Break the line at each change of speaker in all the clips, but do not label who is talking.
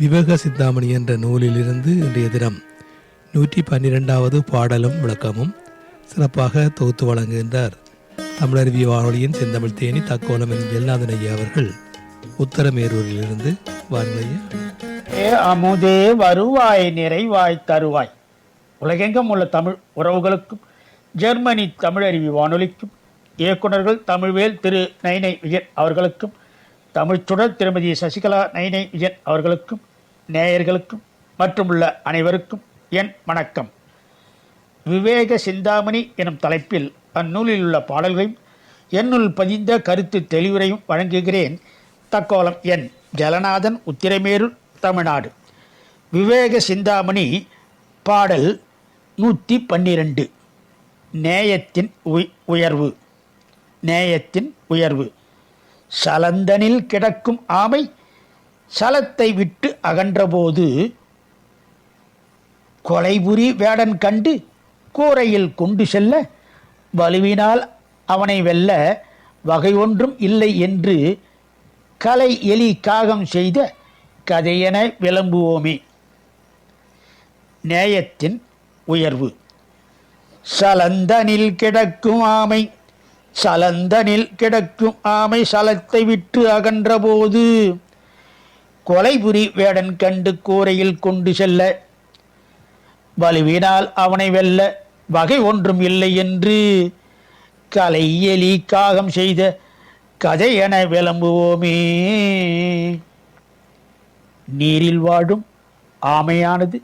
விவேக சிந்தாமணி என்ற நூலிலிருந்து இன்றைய தினம் 112வது பாடலும் விளக்கமும் சிறப்பாக தொகுத்து வழங்குகின்றார் தமிழருவி வானொலியின் செந்தமிழ் தேனி தக்கோலம் என் ஜெல்நாதன் ஐயா அவர்கள் உத்தரமேரூரிலிருந்து. வாருங்கள்
அமுதே வருவாய் நிறைவாய் தருவாய். உலகெங்கும் உள்ள தமிழ் உறவுகளுக்கும் ஜெர்மனி தமிழருவி வானொலிக்கும் இயக்குநர்கள் தமிழ்வேல் திரு நைனை விஜயன் அவர்களுக்கும் தமிழ்ச்சுடர் திருமதி சசிகலா நைனை விஜயன் அவர்களுக்கும் நேயர்களுக்கும் மற்றும் உள்ள அனைவருக்கும் என் வணக்கம். விவேக சிந்தாமணி எனும் தலைப்பில் அந்நூலில் உள்ள பாடல்களையும் என்னுள் பதிந்த கருத்து தெளிவுரையும் வழங்குகிறேன். தக்கோலம் என் ஜலநாதன், உத்திரமேரூர், தமிழ்நாடு. விவேக சிந்தாமணி பாடல் 112. நேயத்தின் உயர்வு. நேயத்தின் உயர்வு. சலந்தனில் கிடக்கும் ஆமை சலத்தை விட்டு அகன்றபோது கொலைபுரி வேடன் கண்டு கூரையில் கொண்டு செல்ல வலுவினால் அவனை வெல்ல வகை ஒன்றும் இல்லை என்று கலை எலி காகம் செய்த கதையென விளம்புவோமே. நேயத்தின் உயர்வு. சலந்தனில் கிடக்கும் ஆமை சலந்தனில் கிடக்கும் ஆமை சலத்தை விட்டு அகன்றபோது கொலைபுரி வேடன் கண்டு கூரையில் கொண்டு செல்ல வலுவினால் அவனை வெல்ல வகை ஒன்றும் இல்லை என்று கலை எலி காகம் செய்த கதை என விளம்புவோமே. நீரில் வாழும் ஆமையானது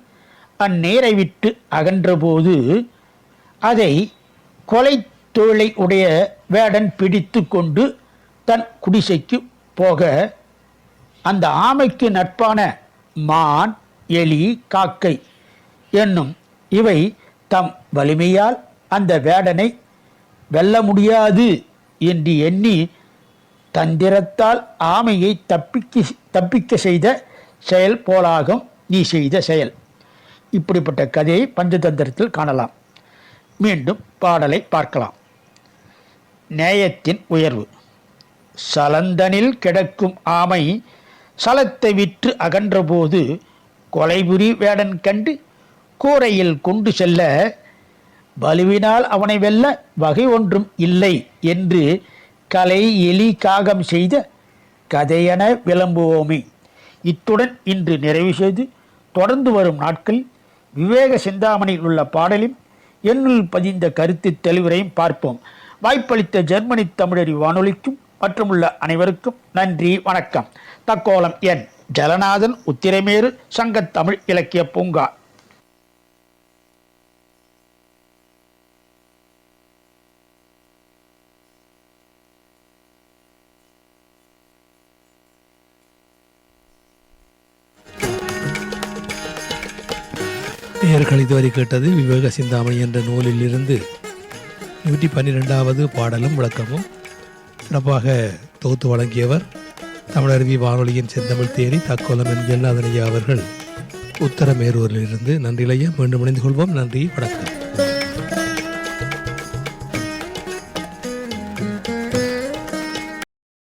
அந்நீரை விட்டு அகன்றபோது அதை கொலை தொழிலை உடைய வேடன் பிடித்து கொண்டு தன் குடிசைக்கு போக அந்த ஆமைக்கு நட்பான மான், எலி, காக்கை என்னும் இவை தம் வலிமையால் அந்த வேடனை வெல்ல முடியாது என்று எண்ணி தந்திரத்தால் ஆமையை தப்பிக்க செய்த செயல் போலாகும் நீ செய்த செயல். இப்படிப்பட்ட கதையை பஞ்சதந்திரத்தில் காணலாம். மீண்டும் பாடலை பார்க்கலாம். நேயத்தின் உயர்வு. சலந்தனில் கிடக்கும் ஆமை சலத்தை விற்று அகன்றபோது கொலைபுரி வேடன் கண்டு கூரையில் கொண்டு செல்ல வலுவினால் அவனை வெல்ல வகை ஒன்றும் இல்லை என்று கலை எலி காகம் செய்த கதையென விளம்புவோமே. இத்துடன் இன்று நிறைவு செய்து தொடர்ந்து வரும் நாட்களில் விவேக சிந்தாமணியில் உள்ள பாடலில் என்னுள் பதிந்த கருத்து தெளிவுரையும் பார்ப்போம். வாய்ப்பளித்த ஜெர்மனி தமிழறி வானொலிக்கும் மற்றும் உள்ள அனைவருக்கும் நன்றி, வணக்கம். தக்கோலம் என் ஜலநாதன், உத்திரமேரு, சங்கத் தமிழ் இலக்கிய பூங்கா.
நேயர்கள் இதுவரை கேட்டது விவேக சிந்தாமணி என்ற நூலில் இருந்து 112வது பாடலும் விளக்கமும். சிறப்பாக தொகுத்து வழங்கியவர் தமிழருவி வானொலியின் செந்தமிழ் தேனி தக்கோலம் என் ஜெல்நாதன் ஐயா அவர்கள் உத்தரமேரூரிலிருந்து. நன்றிலையா. மீண்டும் இணைந்து கொள்வோம். நன்றி, வணக்கம்.